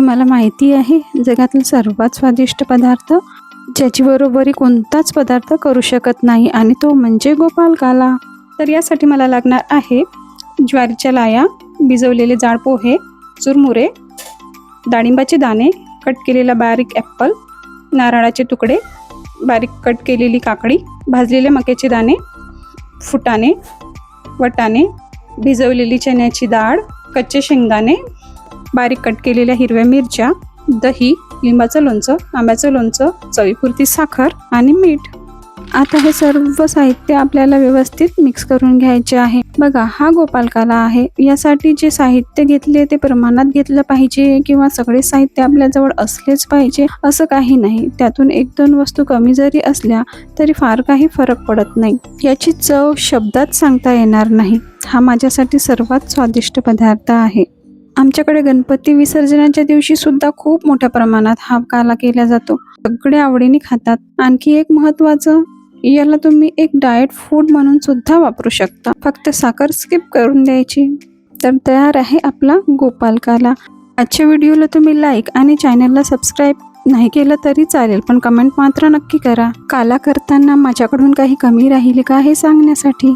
तुम्हाला माहिती आहे जगातील सर्वात स्वादिष्ट पदार्थ ज्याची बरोबरी कोणताच पदार्थ करू शकत नाही आणि तो म्हणजे गोपाल काला। तर यासाठी मला लागणार आहे ज्वारीच्या लाया, भिजवलेले जाड पोहे, चुरमुरे, डाळिंबाचे दाणे, कट केलेला बारीक ॲपल, नारळाचे तुकडे, बारीक कट केलेली काकडी, भाजलेले मक्याचे दाणे, फुटाणे, वटाणे, भिजवलेली चण्याची डाळ, कच्चे शेंगदाणे, बारीक कट केलेल्या हिरव्या मिरच्या, दही, लिंबाचं लोणचं, आंब्याचं लोणचं, चवीपुरती साखर आणि मीठ। आता हे सर्व साहित्य आपल्याला व्यवस्थित मिक्स करून घ्यायचे आहे। बघा, हा गोपाल काला आहे। यासाठी जे साहित्य घेतले ते प्रमाणात घेतलं पाहिजे किंवा सगळे साहित्य आपल्याजवळ असलेच पाहिजे असं काही नाही। त्यातून एक दोन वस्तू कमी जरी असल्या तरी फार काही फरक पडत नाही। याची चव शब्दात सांगता येणार नाही। हा माझ्यासाठी सर्वात स्वादिष्ट पदार्थ आहे। आमच्याकडे गणपती विसर्जनाच्या दिवशी सुद्धा खूप मोठ्या प्रमाणात हा काला केला जातो। सगळे आवडीने खातात। आणखी एक महत्त्वाचं, याला तुम्ही एक डाएट फूड म्हणून सुद्धा वापरू शकता। फक्त साखर स्किप करून द्यायची। तर तयार आहे आपला गोपाल काला। आजच्या व्हिडिओला तुम्ही लाईक आणि चॅनलला सबस्क्राईब नाही केलं तरी चालेल, पण कमेंट मात्र नक्की करा। काला करताना माझ्याकडून काही कमी राहील का हे सांगण्यासाठी।